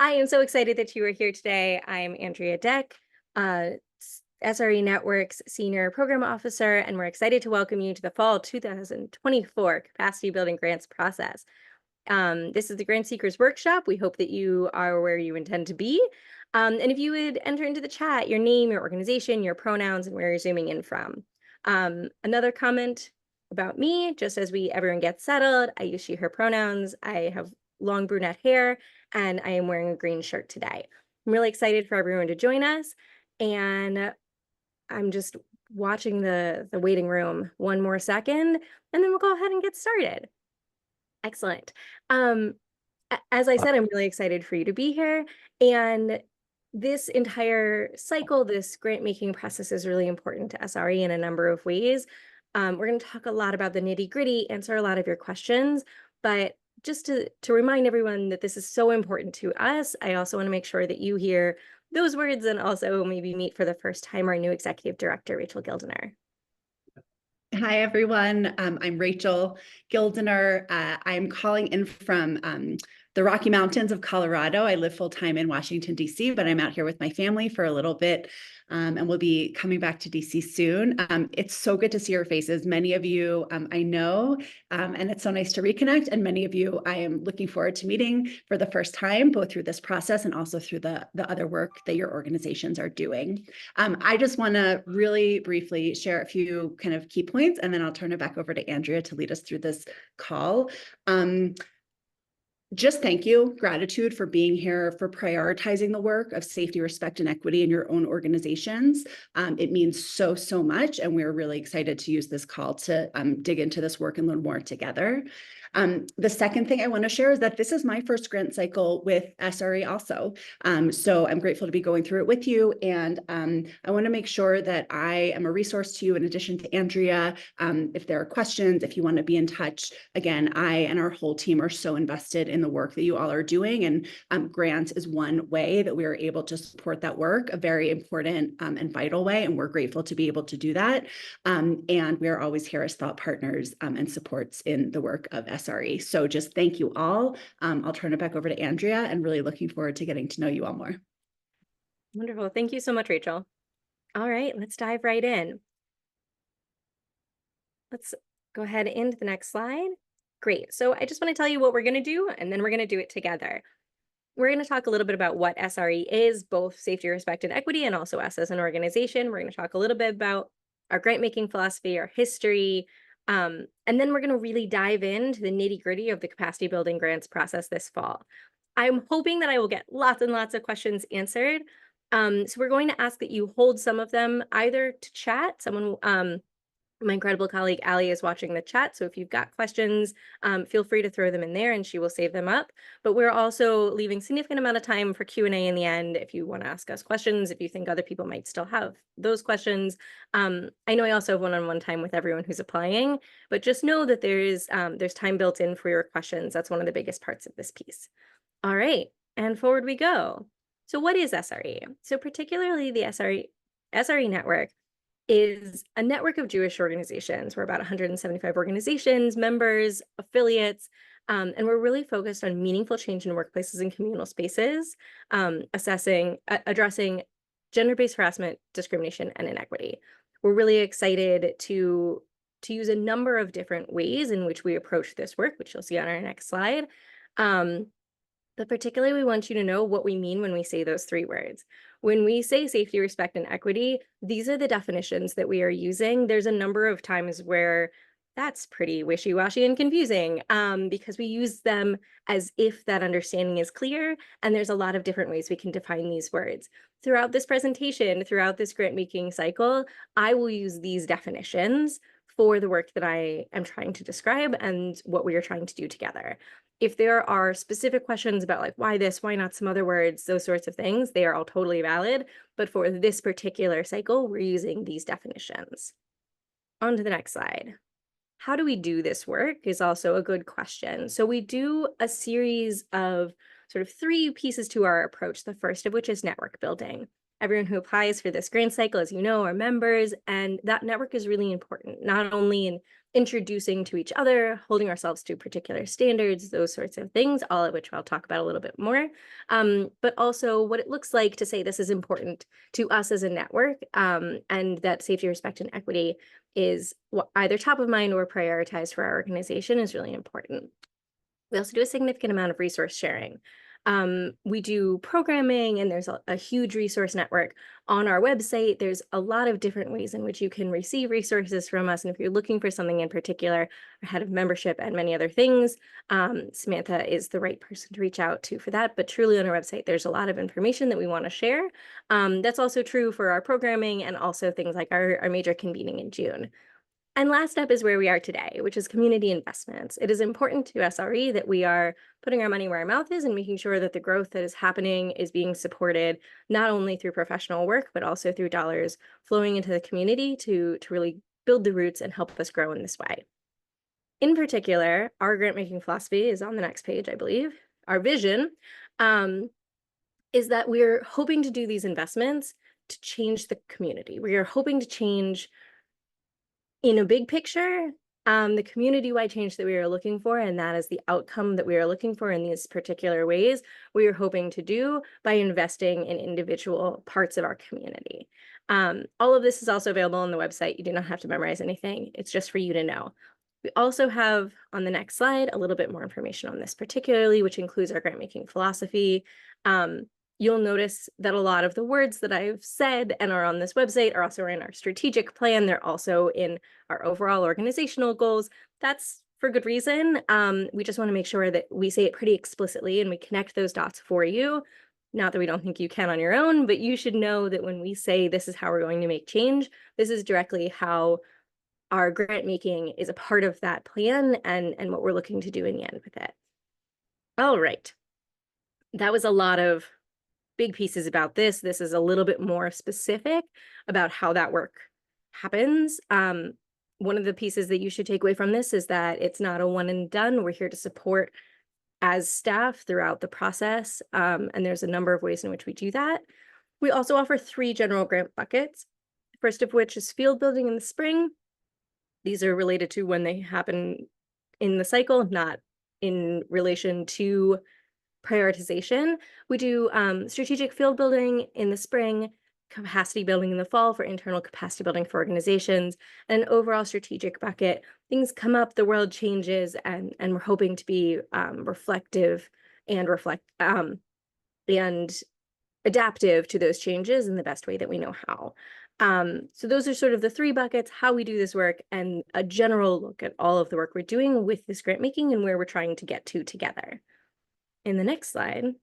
I am so excited that you are here today. I'm Andrea Deck, SRE Network's Senior Program Officer, and we're excited to welcome you to the Fall 2024 Capacity Building Grants process. This is the Grantseekers workshop. We hope that you are where you intend to be. And if you would enter into the chat your name, your organization, your pronouns, and where you're zooming in from. Another comment about me, just as everyone gets settled, I use she, her pronouns. I have long brunette hair, and I am wearing a green shirt today. I'm really excited for everyone to join us, and I'm just watching the waiting room one more second, and then we'll go ahead and get started. Excellent. As I said, I'm really excited for you to be here, and this entire cycle, this grant making process is really important to SRE in a number of ways. We're going to talk a lot about the nitty gritty, answer a lot of your questions, but just to remind everyone that this is so important to us, I also want to make sure that you hear those words and also maybe meet for the first time our new Executive Director, Rachel Gildener. Hi, everyone. I'm Rachel Gildener. I'm calling in from the Rocky Mountains of Colorado. I live full-time in Washington, D.C., but I'm out here with my family for a little bit, and we'll be coming back to D.C. soon. It's so good to see your faces. Many of you I know, and it's so nice to reconnect, and many of you I am looking forward to meeting for the first time, both through this process and also through the other work that your organizations are doing. I just want to really briefly share a few kind of key points, and then I'll turn it back over to Andrea to lead us through this call. Just thank you, gratitude for being here, for prioritizing the work of safety, respect, and equity in your own organizations. It means so, so much, and we're really excited to use this call to dig into this work and learn more together. The second thing I want to share is that this is my first grant cycle with SRE also. So I'm grateful to be going through it with you. And I want to make sure that I am a resource to you in addition to Andrea. If there are questions, if you want to be in touch, again, I and our whole team are so invested in the work that you all are doing. And grants is one way that we are able to support that work, a very important and vital way. And we're grateful to be able to do that. And we are always here as thought partners and supports in the work of SRE. So just thank you all. I'll turn it back over to Andrea, and really looking forward to getting to know you all more. Wonderful. Thank you so much, Rachel. All right, let's dive right in. Let's go ahead into the next slide. Great. So I just want to tell you what we're going to do, and then we're going to do it together. We're going to talk a little bit about what SRE is, both safety, respect, and equity, and also us as an organization. We're going to talk a little bit about our grant making philosophy, our history, and then we're going to really dive into the nitty gritty of the capacity building grants process this fall. I'm hoping that I will get lots and lots of questions answered. So we're going to ask that you hold some of them either to chat. My incredible colleague, Allie, is watching the chat. So if you've got questions, feel free to throw them in there and she will save them up. But we're also leaving a significant amount of time for Q&A in the end. If you want to ask us questions, if you think other people might still have those questions. I know I also have one-on-one time with everyone who's applying, but just know that there's time built in for your questions. That's one of the biggest parts of this piece. All right, and forward we go. So what is SRE? So particularly the SRE Network is a network of Jewish organizations. We're about 175 organizations, members, affiliates, and we're really focused on meaningful change in workplaces and communal spaces, addressing gender-based harassment, discrimination, and inequity. We're really excited to use a number of different ways in which we approach this work, which you'll see on our next slide. But particularly, we want you to know what we mean when we say those three words. When we say safety, respect, and equity, these are the definitions that we are using. There's a number of times where that's pretty wishy-washy and confusing because we use them as if that understanding is clear, and there's a lot of different ways we can define these words. Throughout this presentation, throughout this grant-making cycle, I will use these definitions for the work that I am trying to describe and what we are trying to do together. If there are specific questions about like, why this, why not some other words, those sorts of things, they are all totally valid. But for this particular cycle, we're using these definitions. On to the next slide. How do we do this work is also a good question. So we do a series of sort of three pieces to our approach, the first of which is network building. Everyone who applies for this grant cycle, as you know, are members, and that network is really important, not only in introducing to each other, holding ourselves to particular standards, those sorts of things, all of which I'll talk about a little bit more. But also what it looks like to say this is important to us as a network, and that safety, respect, and equity is either top of mind or prioritized for our organization is really important. We also do a significant amount of resource sharing. We do programming, and there's a huge resource network on our website. There's a lot of different ways in which you can receive resources from us. And if you're looking for something in particular, our head of membership and many other things, Samantha is the right person to reach out to for that. But truly on our website, there's a lot of information that we want to share. That's also true for our programming and also things like our major convening in June. And last up is where we are today, which is community investments. It is important to SRE that we are putting our money where our mouth is and making sure that the growth that is happening is being supported not only through professional work, but also through dollars flowing into the community to really build the roots and help us grow in this way. In particular, our grant making philosophy is on the next page, I believe. Our vision is that we're hoping to do these investments to change the community. We are hoping to change, in a big picture, the community-wide change that we are looking for, and that is the outcome that we are looking for in these particular ways, we are hoping to do by investing in individual parts of our community. All of this is also available on the website. You do not have to memorize anything. It's just for you to know. We also have on the next slide a little bit more information on this particularly, which includes our grant making philosophy. You'll notice that a lot of the words that I've said and are on this website are also in our strategic plan. They're also in our overall organizational goals. That's for good reason. We just want to make sure that we say it pretty explicitly and we connect those dots for you. Not that we don't think you can on your own, but you should know that when we say this is how we're going to make change, this is directly how our grant making is a part of that plan and what we're looking to do in the end with it. All right. That was a lot of big pieces about this. This is a little bit more specific about how that work happens. One of the pieces that you should take away from this is that it's not a one and done. We're here to support as staff throughout the process. And there's a number of ways in which we do that. We also offer 3 general grant buckets. First of which is field building in the spring. These are related to when they happen in the cycle, not in relation to prioritization. We do strategic field building in the spring, capacity building in the fall for internal capacity building for organizations, and an overall strategic bucket. Things come up, the world changes, and we're hoping to be reflective and and adaptive to those changes in the best way that we know how. So those are sort of the 3 buckets, how we do this work, and a general look at all of the work we're doing with this grant making and where we're trying to get to together. In the next slide,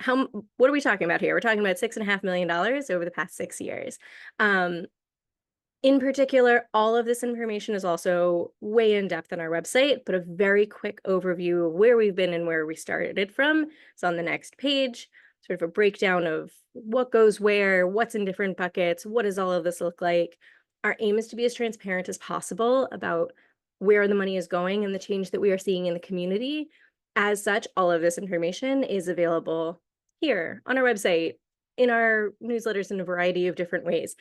what are we talking about here? We're talking about $6.5 million over the past 6 years. In particular, all of this information is also way in depth on our website, but a very quick overview of where we've been and where we started from is on the next page. Sort of a breakdown of what goes where, what's in different buckets, what does all of this look like. Our aim is to be as transparent as possible about where the money is going and the change that we are seeing in the community. As such, all of this information is available here on our website, in our newsletters in a variety of different ways.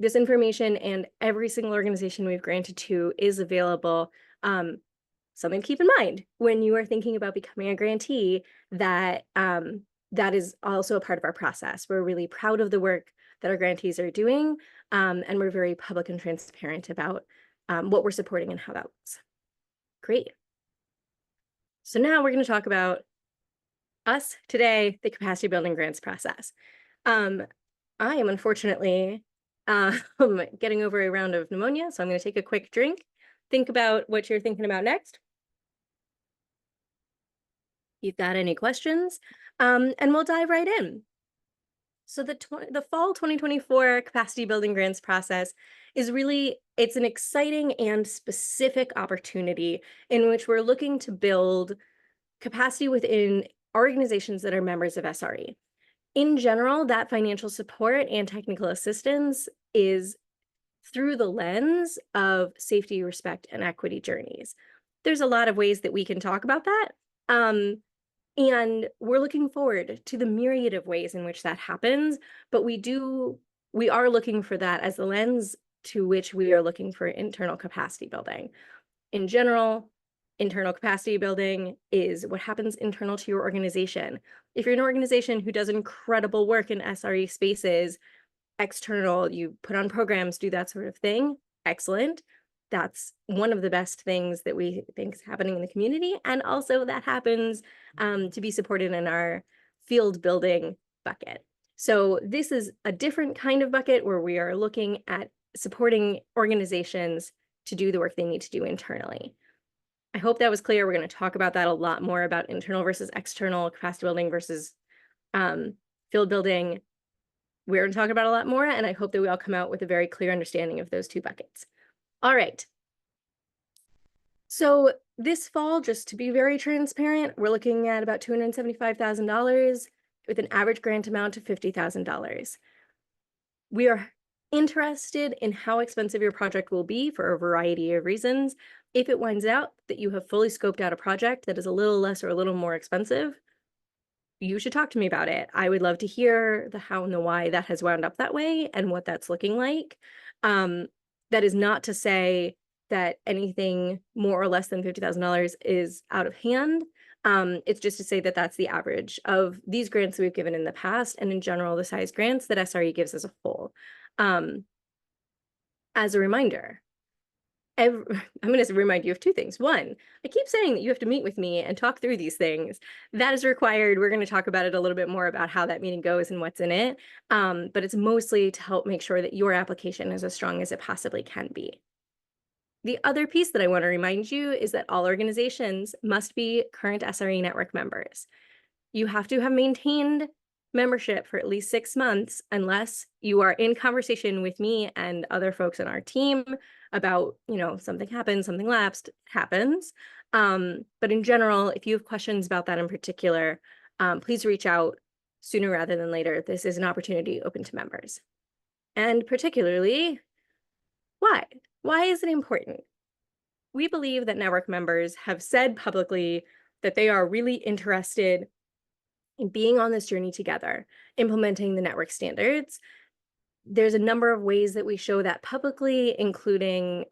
This information and every single organization we've granted to is available. Something to keep in mind when you are thinking about becoming a grantee, that that is also a part of our process. We're really proud of the work that our grantees are doing, and we're very public and transparent about what we're supporting and how that looks. Great. So now we're going to talk about us today, the capacity building grants process. I am unfortunately getting over a round of pneumonia, so I'm going to take a quick drink. Think about what you're thinking about next. If you've got any questions, and we'll dive right in. So the fall 2024 capacity building grants process is really, it's an exciting and specific opportunity in which we're looking to build capacity within organizations that are members of SRE. In general, that financial support and technical assistance is through the lens of safety, respect, and equity journeys. There's a lot of ways that we can talk about that. And we're looking forward to the myriad of ways in which that happens, but we are looking for that as the lens to which we are looking for internal capacity building. In general, internal capacity building is what happens internal to your organization. If you're an organization who does incredible work in SRE spaces, external, you put on programs, do that sort of thing, excellent. That's one of the best things that we think is happening in the community. And also that happens to be supported in our field building bucket. So this is a different kind of bucket where we are looking at supporting organizations to do the work they need to do internally. I hope that was clear. We're going to talk about that a lot more, about internal versus external, capacity building versus field building. We're going to talk about a lot more, and I hope that we all come out with a very clear understanding of those two buckets. All right. So this fall, just to be very transparent, we're looking at about $275,000 with an average grant amount of $50,000. We are interested in how expensive your project will be for a variety of reasons. If it winds out that you have fully scoped out a project that is a little less or a little more expensive, you should talk to me about it. I would love to hear the how and the why that has wound up that way and what that's looking like. That is not to say that anything more or less than $50,000 is out of hand. It's just to say that that's the average of these grants that we've given in the past, and in general, the size grants that SRE gives as a whole. As a reminder, I'm going to remind you of two things. One, I keep saying that you have to meet with me and talk through these things. That is required. We're going to talk about it a little bit more about how that meeting goes and what's in it. But it's mostly to help make sure that your application is as strong as it possibly can be. The other piece that I want to remind you is that all organizations must be current SRE Network members. You have to have maintained membership for at least 6 months unless you are in conversation with me and other folks on our team about, something happened, something lapsed, happens. But in general, if you have questions about that in particular, please reach out sooner rather than later. This is an opportunity open to members. And particularly, why? Why is it important? We believe that network members have said publicly that they are really interested in being on this journey together, implementing the network standards. There's a number of ways that we show that publicly, including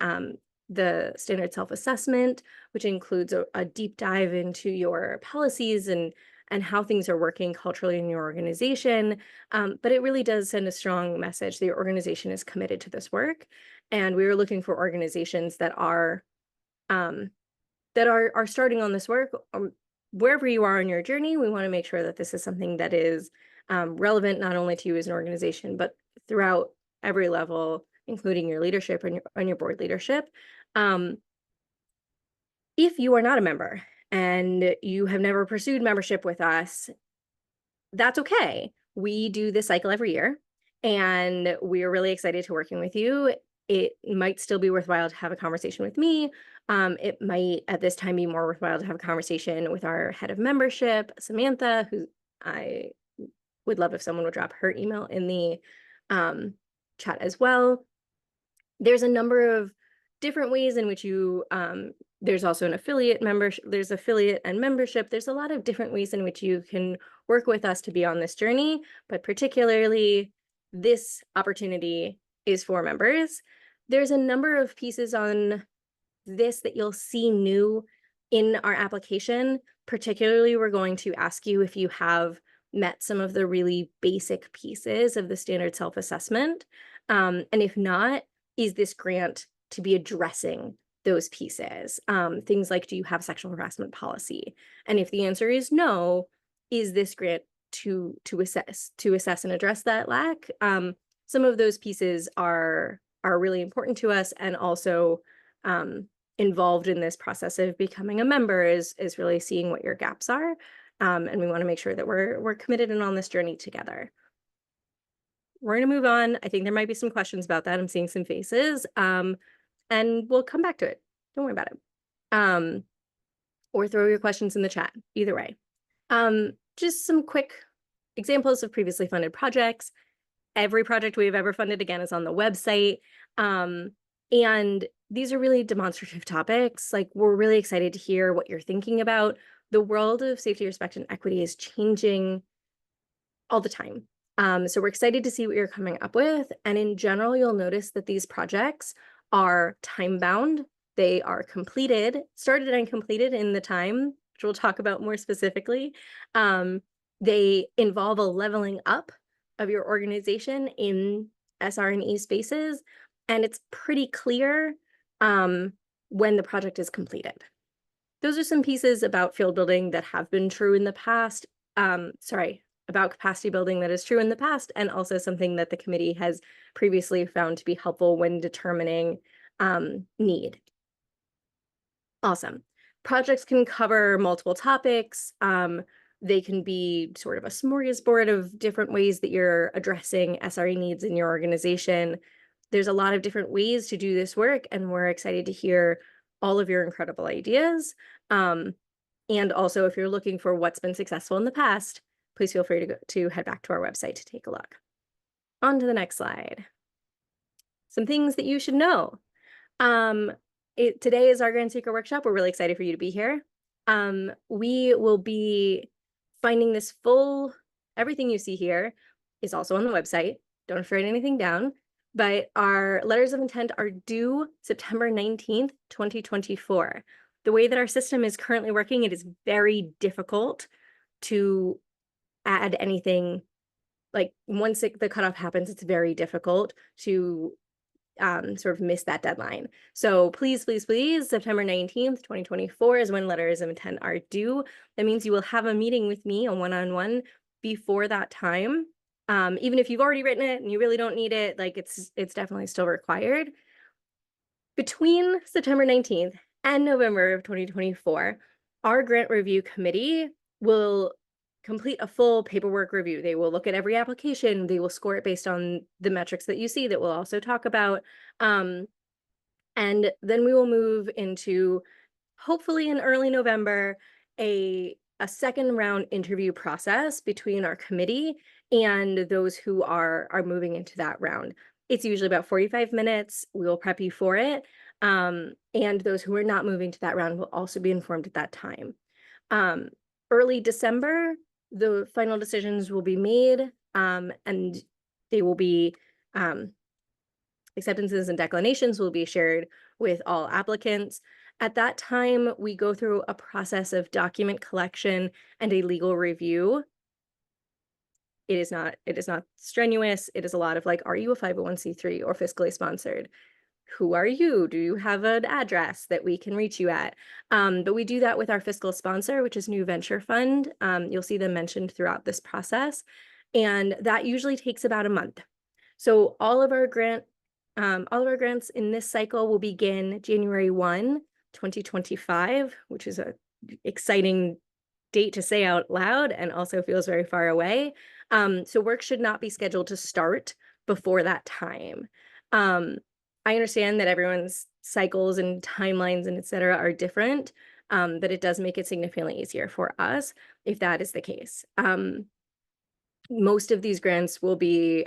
the standard self-assessment, which includes a deep dive into your policies and how things are working culturally in your organization. But it really does send a strong message that your organization is committed to this work. And we are looking for organizations that are starting on this work. Wherever you are on your journey, we want to make sure that this is something that is relevant not only to you as an organization, but throughout every level, including your leadership and your board leadership. If you are not a member and you have never pursued membership with us, that's okay. We do this cycle every year, and we're really excited to working with you. It might still be worthwhile to have a conversation with me. It might at this time be more worthwhile to have a conversation with our head of membership, Samantha, who I would love if someone would drop her email in the chat as well. There's a number of different ways in which you, there's also an affiliate membership, there's affiliate and membership. There's a lot of different ways in which you can work with us to be on this journey, but particularly this opportunity is for members. There's a number of pieces on this that you'll see new in our application. Particularly, we're going to ask you if you have met some of the really basic pieces of the standard self-assessment. And if not, is this grant to be addressing those pieces? Things like, do you have sexual harassment policy? And if the answer is no, is this grant to assess and address that lack? Some of those pieces are really important to us, and also involved in this process of becoming a member is really seeing what your gaps are. And we want to make sure that we're committed and on this journey together. We're going to move on. I think there might be some questions about that. I'm seeing some faces, and we'll come back to it. Don't worry about it. Or throw your questions in the chat, either way. Just some quick examples of previously funded projects. Every project we've ever funded, again, is on the website. And these are really demonstrative topics. Like, we're really excited to hear what you're thinking about. The world of safety, respect, and equity is changing all the time. So we're excited to see what you're coming up with. And in general, you'll notice that these projects are time-bound. They are completed, started and completed in the time, which we'll talk about more specifically. They involve a leveling up of your organization in SR&E spaces, and it's pretty clear when the project is completed. Those are some pieces about field building that have been true in the past. About capacity building that is true in the past, and also something that the committee has previously found to be helpful when determining need. Awesome. Projects can cover multiple topics. They can be sort of a smorgasbord of different ways that you're addressing SRE needs in your organization. There's a lot of different ways to do this work, and we're excited to hear all of your incredible ideas. And also, if you're looking for what's been successful in the past, please feel free to head back to our website to take a look. On to the next slide. Some things that you should know. Today is our Grantseeker workshop. We're really excited for you to be here. We will be finding this everything you see here is also on the website. Don't have to write anything down, but our letters of intent are due September 19th, 2024. The way that our system is currently working, it is very difficult to add anything. Like once the cutoff happens, it's very difficult to sort of miss that deadline. So please, please, please, September 19th, 2024 is when letters of intent are due. That means you will have a meeting with me, a one-on-one, before that time. Even if you've already written it and you really don't need it, like it's definitely still required. Between September 19th and November of 2024, our grant review committee will complete a full paperwork review. They will look at every application. They will score it based on the metrics that you see that we'll also talk about. And then we will move into, hopefully in early November, a second round interview process between our committee and those who are moving into that round. It's usually about 45 minutes. We will prep you for it. And those who are not moving to that round will also be informed at that time. Early December, the final decisions will be made, and they will be acceptances and declinations will be shared with all applicants. At that time, we go through a process of document collection and a legal review. It is not strenuous. It is a lot of like, are you a 501c3 or fiscally sponsored? Who are you? Do you have an address that we can reach you at? But we do that with our fiscal sponsor, which is New Venture Fund. You'll see them mentioned throughout this process. And that usually takes about a month. So all of our grants in this cycle will begin January 1, 2025, which is an exciting date to say out loud and also feels very far away. So work should not be scheduled to start before that time. I understand that everyone's cycles and timelines and et cetera are different, but it does make it significantly easier for us if that is the case. Most of these grants will be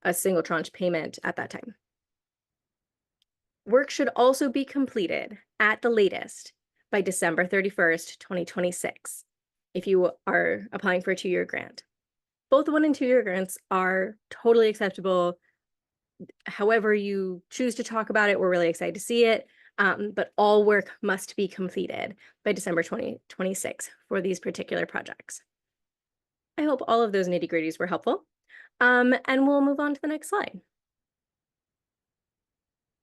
a single tranche payment at that time. Work should also be completed at the latest by December 31st, 2026, if you are applying for a 2-year grant. Both 1- and 2-year grants are totally acceptable. However you choose to talk about it, we're really excited to see it. But all work must be completed by December 2026 for these particular projects. I hope all of those nitty-gritties were helpful. And we'll move on to the next slide.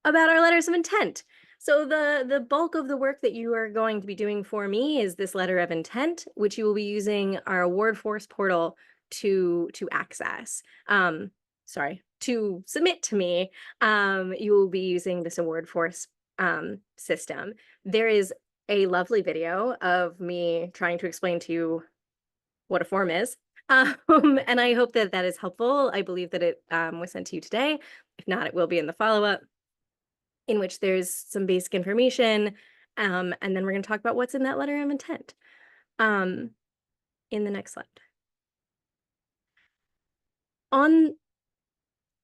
About our letters of intent. So the bulk of the work that you are going to be doing for me is this letter of intent, which you will be using our award force portal to access. To submit to me, you will be using this award force system. There is a lovely video of me trying to explain to you what a form is. And I hope that that is helpful. I believe that it was sent to you today. If not, it will be in the follow-up, in which there's some basic information. And then we're going to talk about what's in that letter of intent in the next slide.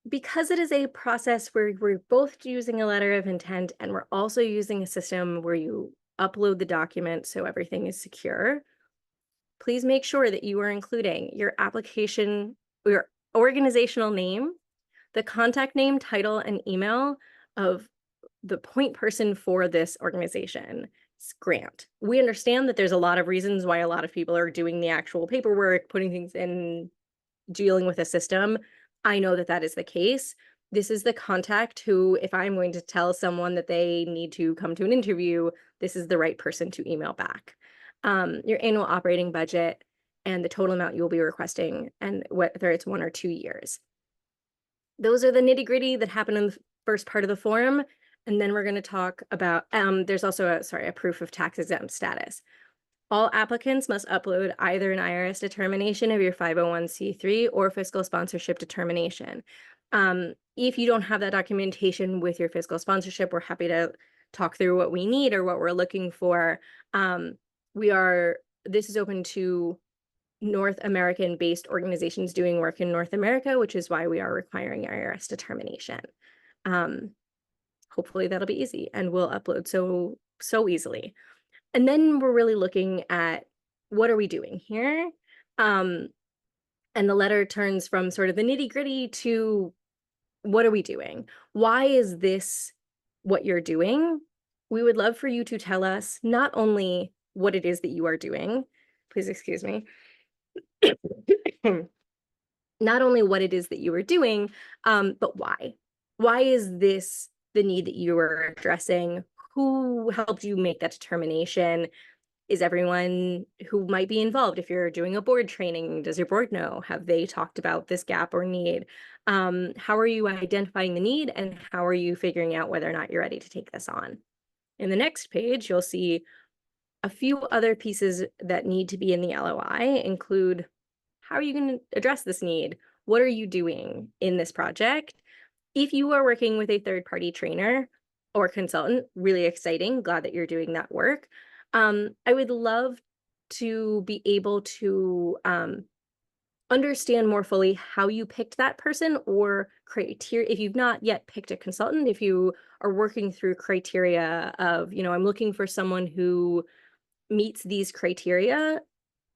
Because it is a process where we're both using a letter of intent and we're also using a system where you upload the document so everything is secure, please make sure that you are including your application, your organizational name, the contact name, title, and email of the point person for this organization. Grant. We understand that there's a lot of reasons why a lot of people are doing the actual paperwork, putting things in, dealing with a system. I know that that is the case. This is the contact who, if I'm going to tell someone that they need to come to an interview, this is the right person to email back. Your annual operating budget and the total amount you'll be requesting, and whether it's 1 or 2 years. Those are the nitty-gritty that happen in the first part of the form. And then we're going to talk about, there's also a proof of tax exempt status. All applicants must upload either an IRS determination of your 501c3 or fiscal sponsorship determination. If you don't have that documentation with your fiscal sponsorship, we're happy to talk through what we need or what we're looking for. This is open to North American based organizations doing work in North America, which is why we are requiring IRS determination. Hopefully that'll be easy and we'll upload so easily. And then we're really looking at what are we doing here? And the letter turns from sort of the nitty-gritty to what are we doing? Why is this what you're doing? We would love for you to tell us not only what it is that you are doing, please excuse me, not only what it is that you are doing, but why. Why is this the need that you are addressing? Who helped you make that determination? Is everyone who might be involved, if you're doing a board training, does your board know? Have they talked about this gap or need? How are you identifying the need, and how are you figuring out whether or not you're ready to take this on? In the next page, you'll see a few other pieces that need to be in the LOI include, how are you going to address this need? What are you doing in this project? If you are working with a third-party trainer or consultant, really exciting, glad that you're doing that work. I would love to be able to understand more fully how you picked that person, or criteria. If you've not yet picked a consultant, if you are working through criteria of, I'm looking for someone who meets these criteria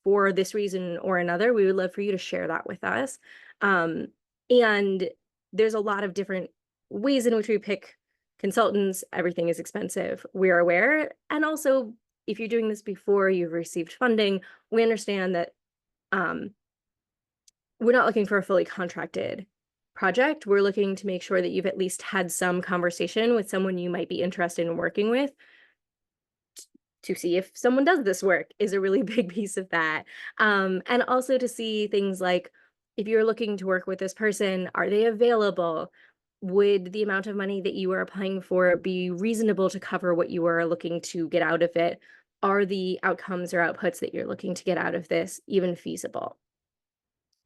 for this reason or another, we would love for you to share that with us. And there's a lot of different ways in which we pick consultants. Everything is expensive. We're aware. And also, if you're doing this before you've received funding, we understand that we're not looking for a fully contracted project. We're looking to make sure that you've at least had some conversation with someone you might be interested in working with, to see if someone does this work is a really big piece of that. And also to see things like, if you're looking to work with this person, are they available? Would the amount of money that you are applying for be reasonable to cover what you are looking to get out of it? Are the outcomes or outputs that you're looking to get out of this even feasible?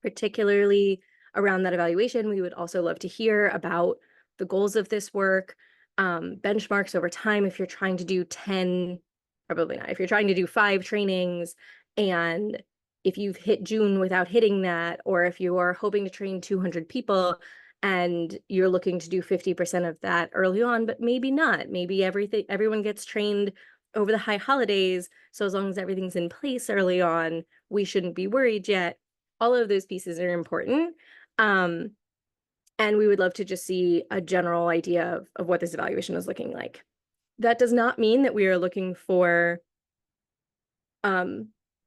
Particularly around that evaluation, we would also love to hear about the goals of this work, benchmarks over time. If you're trying to do 10, probably not. If you're trying to do 5 trainings, and if you've hit June without hitting that, or if you are hoping to train 200 people and you're looking to do 50% of that early on, but maybe not. Maybe everyone gets trained over the high holidays. So as long as everything's in place early on, we shouldn't be worried yet. All of those pieces are important. And we would love to just see a general idea of what this evaluation is looking like. That does not mean that we are looking for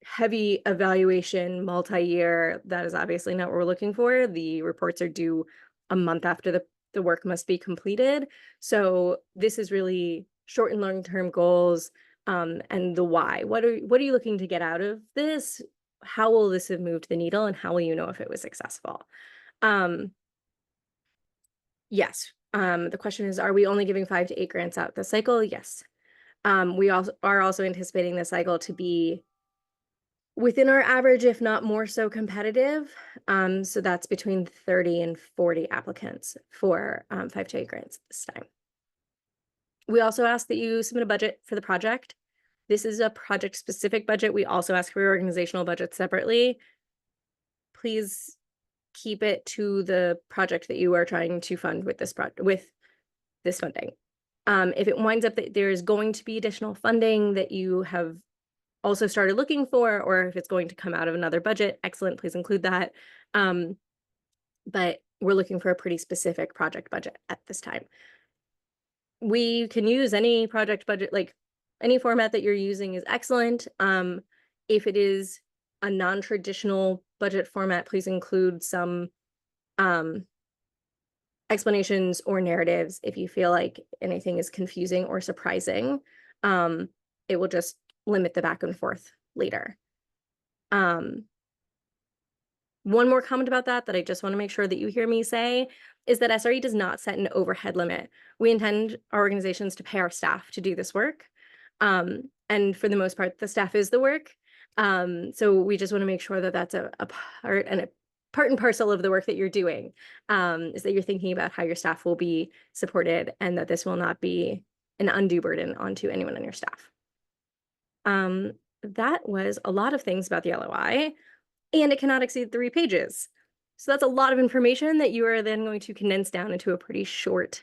heavy evaluation, multi-year. That is obviously not what we're looking for. The reports are due a month after the work must be completed. So this is really short and long-term goals, and the why. What are you looking to get out of this? How will this have moved the needle, and how will you know if it was successful? Yes. The question is, are we only giving 5 to 8 grants out this cycle? Yes. We are also anticipating the cycle to be within our average, if not more so competitive. So that's between 30 and 40 applicants for 5 to 8 grants this time. We also ask that you submit a budget for the project. This is a project-specific budget. We also ask for your organizational budget separately. Please keep it to the project that you are trying to fund with this funding. If it winds up that there is going to be additional funding that you have also started looking for, or if it's going to come out of another budget, excellent, please include that. but we're looking for a pretty specific project budget at this time. We can use any project budget, like any format that you're using is excellent. If it is a non-traditional budget format, please include some explanations or narratives if you feel like anything is confusing or surprising. It will just limit the back and forth later. One more comment about that I just want to make sure that you hear me say is that SRE does not set an overhead limit. We intend our organizations to pay our staff to do this work. And for the most part, the staff is the work. So we just want to make sure that that's a part and parcel of the work that you're doing, is that you're thinking about how your staff will be supported and that this will not be an undue burden onto anyone on your staff. That was a lot of things about the LOI, and it cannot exceed 3 pages. So that's a lot of information that you are then going to condense down into a pretty short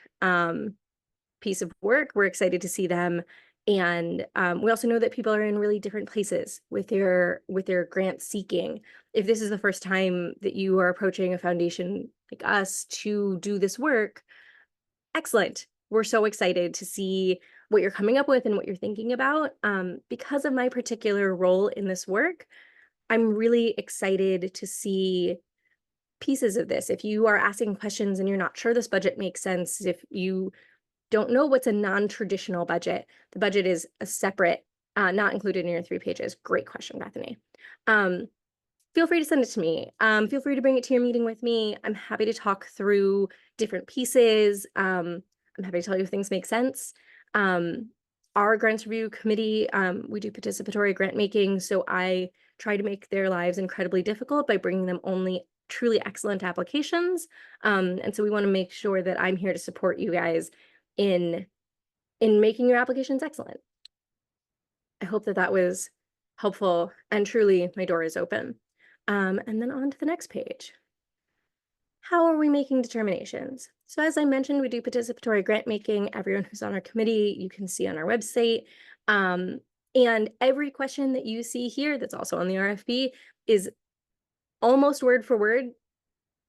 piece of work. We're excited to see them. And we also know that people are in really different places with their grant seeking. If this is the first time that you are approaching a foundation like us to do this work, excellent. We're so excited to see what you're coming up with and what you're thinking about. Because of my particular role in this work, I'm really excited to see pieces of this. If you are asking questions and you're not sure this budget makes sense, if you don't know what's a non-traditional budget, the budget is a separate, not included in your 3 pages. Great question, Bethany. Feel free to send it to me. Feel free to bring it to your meeting with me. I'm happy to talk through different pieces. I'm happy to tell you if things make sense. Our grants review committee, we do participatory grant making, so I try to make their lives incredibly difficult by bringing them only truly excellent applications. And so we want to make sure that I'm here to support you guys in making your applications excellent. I hope that was helpful, and truly my door is open. And then on to the next page. How are we making determinations? So as I mentioned, we do participatory grant making. Everyone who's on our committee, you can see on our website. And every question that you see here that's also on the RFP is almost word for word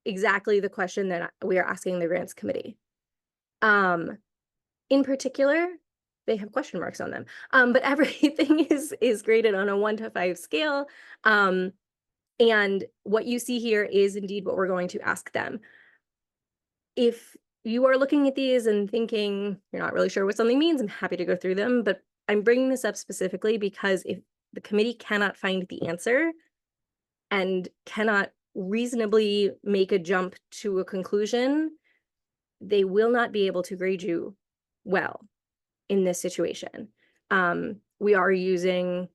exactly the question that we are asking the grants committee. In particular, they have question marks on them, but everything is graded on a 1 to 5 scale. And what you see here is indeed what we're going to ask them. If you are looking at these and thinking you're not really sure what something means, I'm happy to go through them, but I'm bringing this up specifically because if the committee cannot find the answer and cannot reasonably make a jump to a conclusion, they will not be able to grade you well in this situation. We are using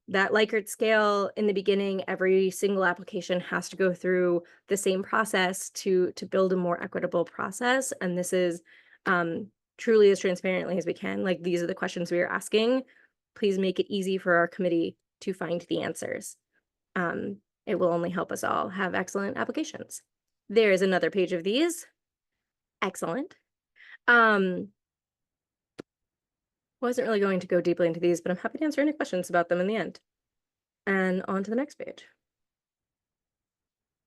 that Likert scale in the beginning. Every single application has to go through the same process to build a more equitable process. And this is truly as transparently as we can. Like, these are the questions we are asking. Please make it easy for our committee to find the answers. It will only help us all have excellent applications. There is another page of these. Excellent. Wasn't really going to go deeply into these, but I'm happy to answer any questions about them in the end. And on to the next page.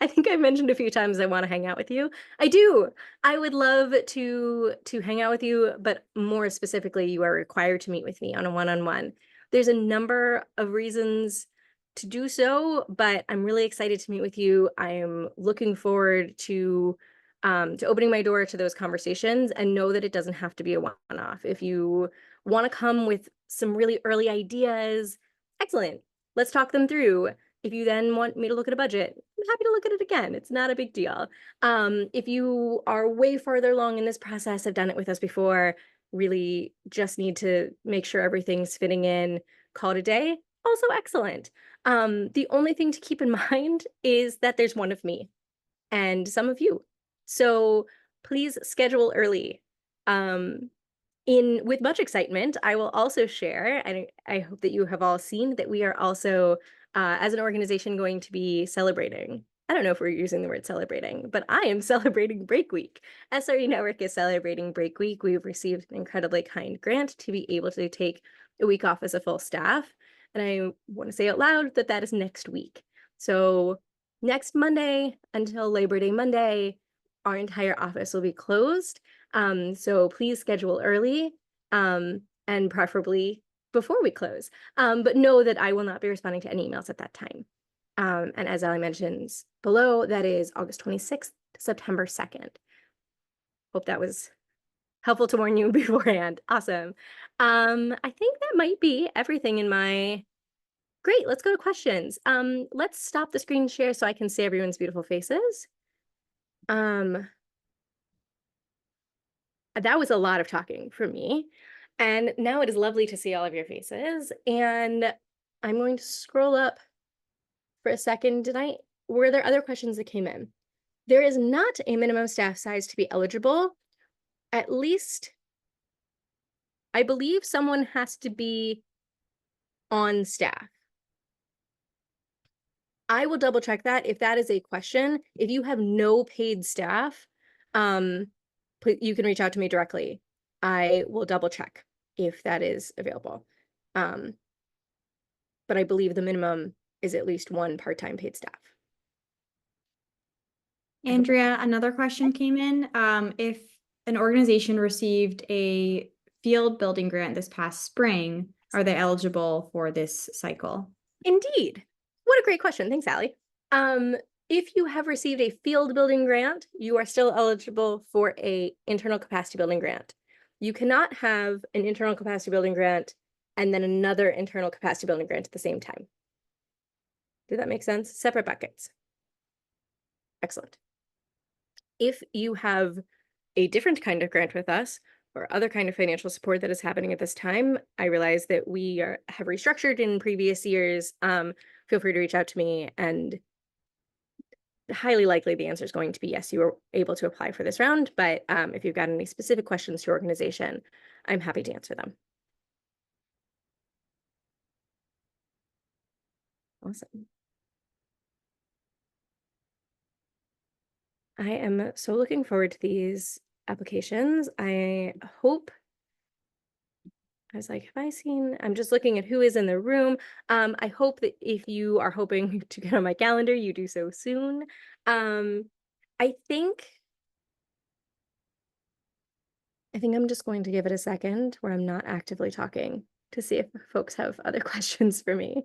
I think I mentioned a few times I want to hang out with you. I do. I would love to hang out with you, but more specifically, you are required to meet with me on a one-on-one. There's a number of reasons to do so, but I'm really excited to meet with you. I am looking forward to opening my door to those conversations, and know that it doesn't have to be a one-off. If you want to come with some really early ideas, excellent. Let's talk them through. If you then want me to look at a budget, I'm happy to look at it again. It's not a big deal. If you are way farther along in this process, have done it with us before, really just need to make sure everything's fitting in, call it a day, also excellent. The only thing to keep in mind is that there's one of me and some of you. So please schedule early. With much excitement, I will also share, and I hope that you have all seen, that we are also, as an organization, going to be celebrating. I don't know if we're using the word celebrating, but I am celebrating Break Week. SRE Network is celebrating Break Week. We've received an incredibly kind grant to be able to take a week off as a full staff. And I want to say out loud that that is next week. So next Monday until Labor Day Monday, our entire office will be closed. So please schedule early, and preferably before we close. But know that I will not be responding to any emails at that time. And as Ali mentions below, that is August 26th to September 2nd. Hope that was helpful to warn you beforehand. Awesome. I think that might be everything in my. Great, let's go to questions. Let's stop the screen share so I can see everyone's beautiful faces. That was a lot of talking for me. And now it is lovely to see all of your faces. And I'm going to scroll up for a second. Were there other questions that came in? There is not a minimum staff size to be eligible. At least, I believe someone has to be on staff. I will double check that if that is a question. If you have no paid staff, you can reach out to me directly. I will double check if that is available. But I believe the minimum is at least one part-time paid staff. Andrea, another question came in. If an organization received a field building grant this past spring, are they eligible for this cycle? Indeed. What a great question. Thanks, Allie. If you have received a field building grant, you are still eligible for a internal capacity building grant. You cannot have an internal capacity building grant and then another internal capacity building grant at the same time. Did that make sense? Separate buckets. Excellent. If you have a different kind of grant with us or other kind of financial support that is happening at this time, I realize that we have restructured in previous years. Feel free to reach out to me, and highly likely the answer is going to be yes, you are able to apply for this round. But if you've got any specific questions to your organization, I'm happy to answer them. Awesome. I am so looking forward to these applications. I hope, I was like, I'm just looking at who is in the room. I hope that if you are hoping to get on my calendar, you do so soon. I think I'm just going to give it a second where I'm not actively talking to see if folks have other questions for me.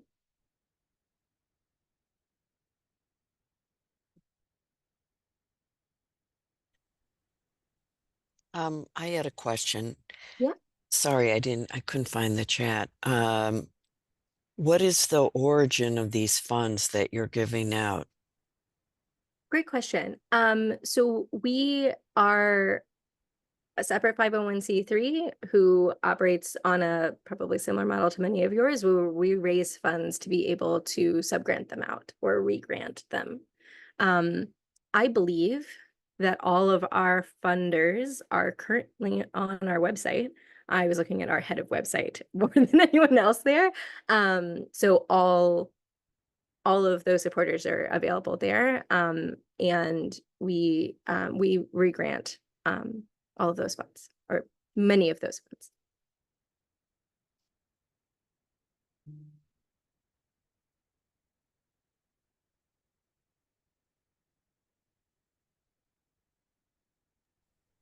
I had a question. Yeah. Sorry, I couldn't find the chat. What is the origin of these funds that you're giving out? Great question. So we are a separate 501c3 who operates on a probably similar model to many of yours, where we raise funds to be able to subgrant them out or regrant them. I believe that all of our funders are currently on our website. I was looking at our head of website more than anyone else there. So all of those supporters are available there. And we regrant all of those funds, or many of those funds.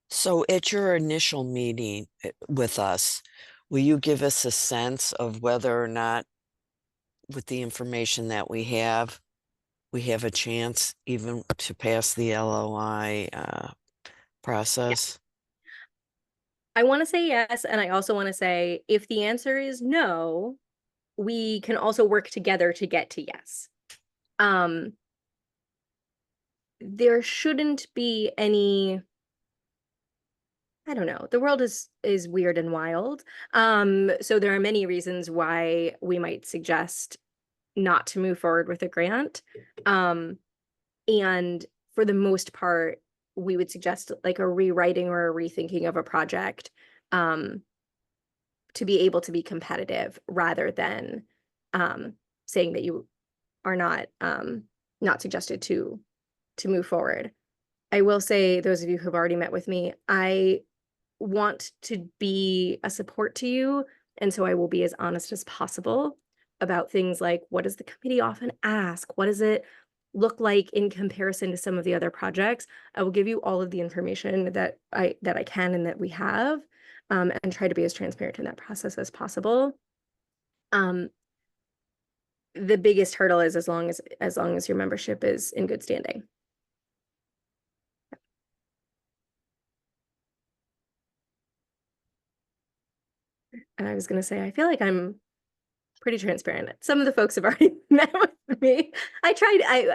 So at your initial meeting with us, will you give us a sense of whether or not, with the information that we have a chance even to pass the LOI process? I want to say yes, and I also want to say if the answer is no, we can also work together to get to yes. There shouldn't be any, I don't know, the world is weird and wild. So there are many reasons why we might suggest not to move forward with a grant. And for the most part, we would suggest like a rewriting or a rethinking of a project to be able to be competitive, rather than saying that you are not suggested to move forward. I will say, those of you who've already met with me, I want to be a support to you, and so I will be as honest as possible about things like, what does the committee often ask? What is it look like in comparison to some of the other projects. I will give you all of the information that I can and that we have, and try to be as transparent in that process as possible. The biggest hurdle is as long as your membership is in good standing. And I was going to say, I feel like I'm pretty transparent. Some of the folks have already met with me.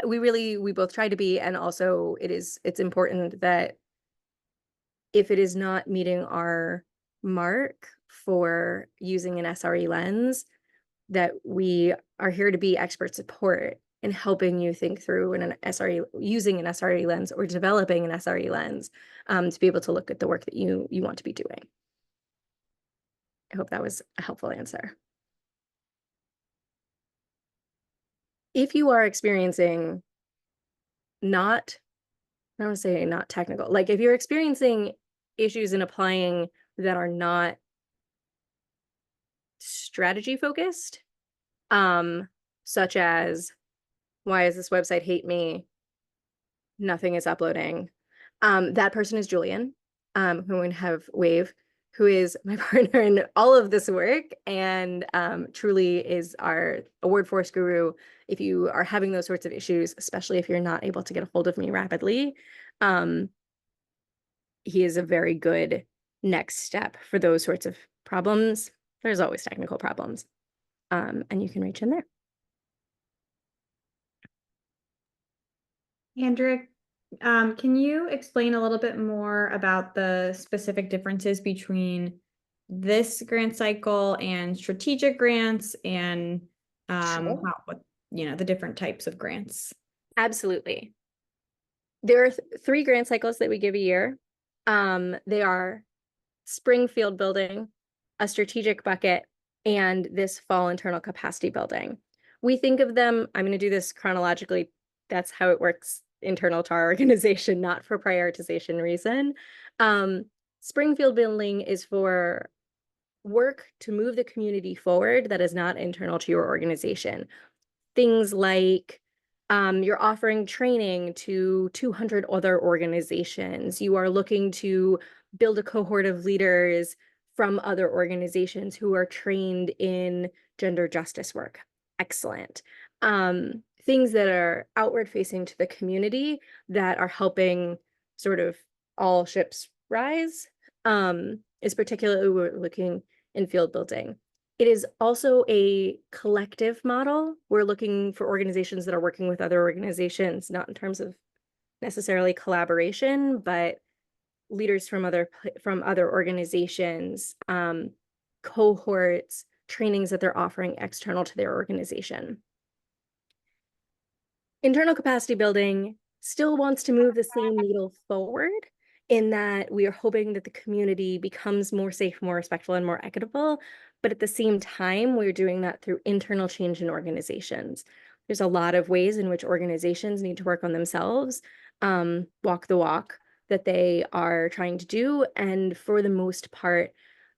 We both try to be, and also it's important that if it is not meeting our mark for using an SRE lens, that we are here to be expert support in helping you think through using an SRE lens or developing an SRE lens, to be able to look at the work that you want to be doing. I hope that was a helpful answer. If you are experiencing I don't want to say not technical, like if you're experiencing issues in applying that are not strategy focused, such as, why does this website hate me? Nothing is uploading. That person is Julian, who would have Wave, who is my partner in all of this work, and truly is our award force guru. If you are having those sorts of issues, especially if you're not able to get a hold of me rapidly, he is a very good next step for those sorts of problems. There's always technical problems, and you can reach in there. Andrea, can you explain a little bit more about the specific differences between this grant cycle and strategic grants, and the different types of grants? Absolutely. There are 3 grant cycles that we give a year. They are spring field building, a strategic bucket, and this fall internal capacity building. We think of them, I'm going to do this chronologically. That's how it works internal to our organization, not for prioritization reason. Spring field building is for work to move the community forward that is not internal to your organization. Things like you're offering training to 200 other organizations. You are looking to build a cohort of leaders from other organizations who are trained in gender justice work. Excellent. Things that are outward facing to the community that are helping sort of all ships rise, is particularly what we're looking in field building. It is also a collective model. We're looking for organizations that are working with other organizations, not in terms of necessarily collaboration, but leaders from other organizations, cohorts, trainings that they're offering external to their organization. Internal capacity building still wants to move the same needle forward, in that we are hoping that the community becomes more safe, more respectful, and more equitable. But at the same time, we're doing that through internal change in organizations. There's a lot of ways in which organizations need to work on themselves, walk the walk that they are trying to do. And for the most part,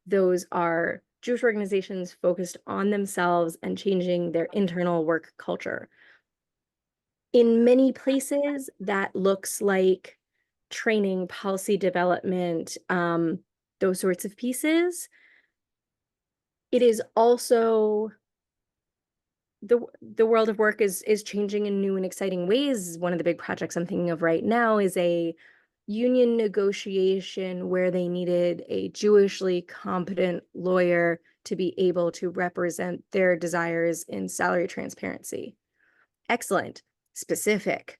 those are Jewish organizations focused on themselves and changing their internal work culture. In many places, that looks like training, policy development, those sorts of pieces. It is also the world of work is changing in new and exciting ways. One of the big projects I'm thinking of right now is a union negotiation where they needed a Jewishly competent lawyer to be able to represent their desires in salary transparency. Excellent. Specific,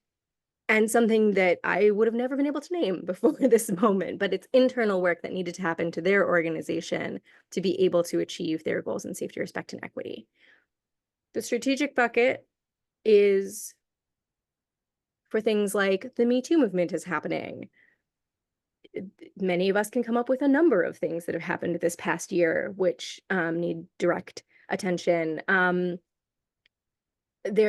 and something that I would have never been able to name before this moment, but it's internal work that needed to happen to their organization to be able to achieve their goals in safety, respect, and equity. The strategic bucket is for things like the Me Too movement is happening. Many of us can come up with a number of things that have happened this past year, which need direct attention.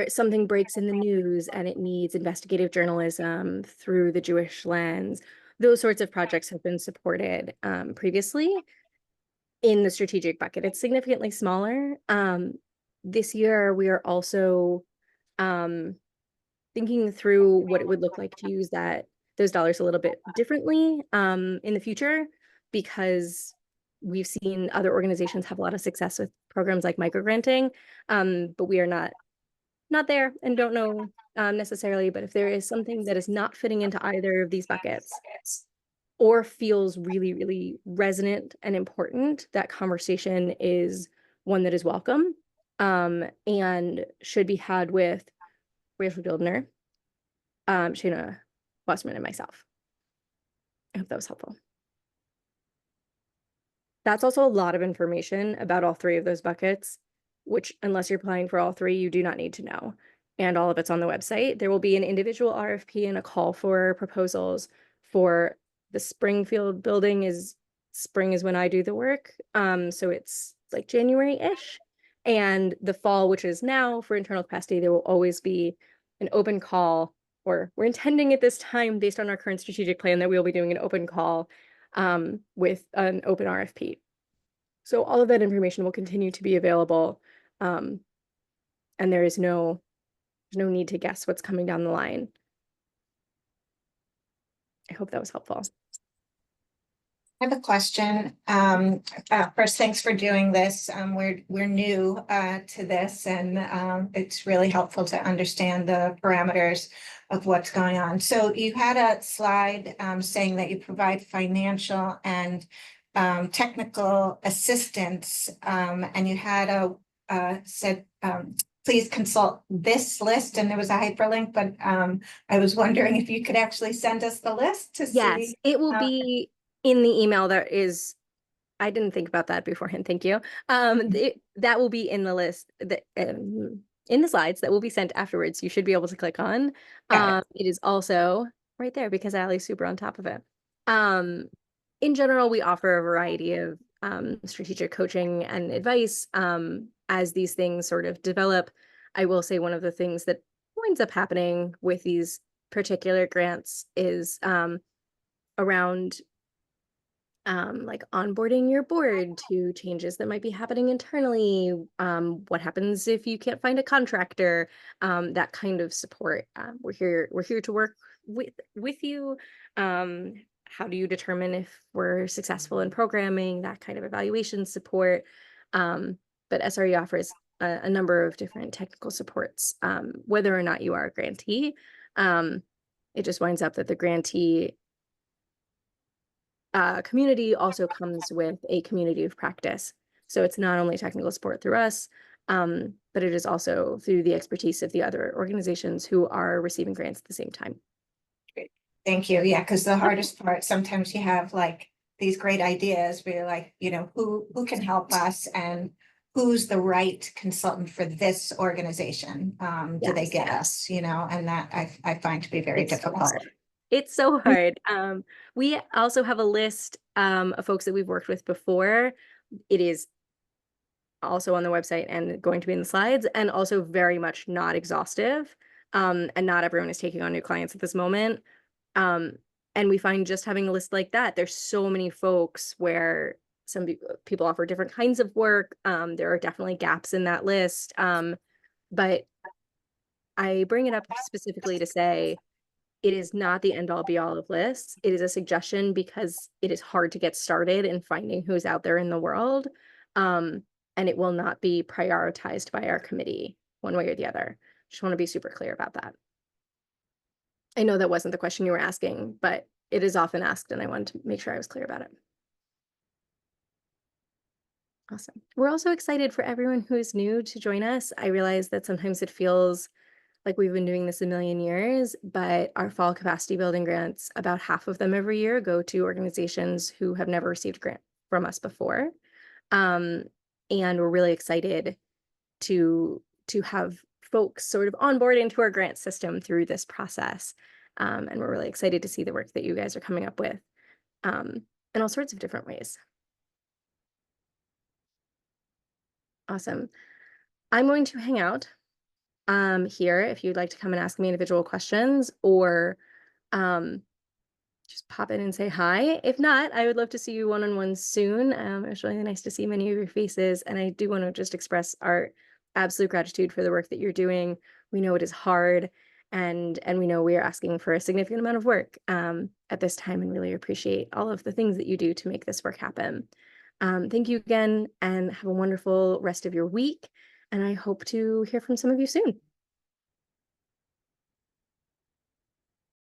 Something breaks in the news and it needs investigative journalism through the Jewish lens. Those sorts of projects have been supported previously in the strategic bucket. It's significantly smaller. This year, we are also thinking through what it would look like to use those dollars a little bit differently in the future, because we've seen other organizations have a lot of success with programs like microgranting, but we are not there and don't know necessarily. But if there is something that is not fitting into either of these buckets or feels really, really resonant and important, that conversation is one that is welcome and should be had with Rachel Gildner, Shayna Westman, and myself. I hope that was helpful. That's also a lot of information about all three of those buckets, which, unless you're applying for all three, you do not need to know. And all of it's on the website. There will be an individual RFP and a call for proposals for the Springfield building. Spring is when I do the work. So it's like January-ish. And the fall, which is now for internal capacity, there will always be an open call, or we're intending at this time, based on our current strategic plan, that we'll be doing an open call with an open RFP. So all of that information will continue to be available. And there's no need to guess what's coming down the line. I hope that was helpful. I have a question. First, thanks for doing this. We're new to this, and it's really helpful to understand the parameters of what's going on. So you had a slide saying that you provide financial and technical assistance, and you had said please consult this list, and there was a hyperlink, but I was wondering if you could actually send us the list to see. Yes, it will be in the email. I didn't think about that beforehand. Thank you. That will be in the list that in the slides that will be sent afterwards. You should be able to click on. It is also right there because Allie's super on top of it. In general, we offer a variety of strategic coaching and advice as these things sort of develop. I will say one of the things that winds up happening with these particular grants is around like onboarding your board to changes that might be happening internally. What happens if you can't find a contractor? That kind of support. We're here to work with you. How do you determine if we're successful in programming? That kind of evaluation support. But SRE offers a number of different technical supports, whether or not you are a grantee. It just winds up that the grantee community also comes with a community of practice. So it's not only technical support through us, but it is also through the expertise of the other organizations who are receiving grants at the same time. Great. Thank you. Yeah, because the hardest part, sometimes you have like these great ideas where you're like, who can help us, and who's the right consultant for this organization? Do they get us, and that I find to be very difficult. It's so hard. We also have a list of folks that we've worked with before. It is also on the website and going to be in the slides, and also very much not exhaustive. And not everyone is taking on new clients at this moment. And we find just having a list like that, there's so many folks where some people offer different kinds of work. There are definitely gaps in that list. But I bring it up specifically to say, it is not the end all be all of lists. It is a suggestion because it is hard to get started in finding who's out there in the world. And it will not be prioritized by our committee one way or the other. Just want to be super clear about that. I know that wasn't the question you were asking, but it is often asked, and I wanted to make sure I was clear about it. Awesome. We're also excited for everyone who is new to join us. I realize that sometimes it feels like we've been doing this a million years, but our fall capacity building grants, about half of them every year go to organizations who have never received a grant from us before. And we're really excited to have folks sort of onboard into our grant system through this process. And we're really excited to see the work that you guys are coming up with in all sorts of different ways. Awesome. I'm going to hang out here if you'd like to come and ask me individual questions, or just pop in and say hi. If not, I would love to see you one-on-one soon. It was really nice to see many of your faces, and I do want to just express our absolute gratitude for the work that you're doing. We know it is hard, And we know we are asking for a significant amount of work at this time, and really appreciate all of the things that you do to make this work happen. Thank you again, and have a wonderful rest of your week. And I hope to hear from some of you soon.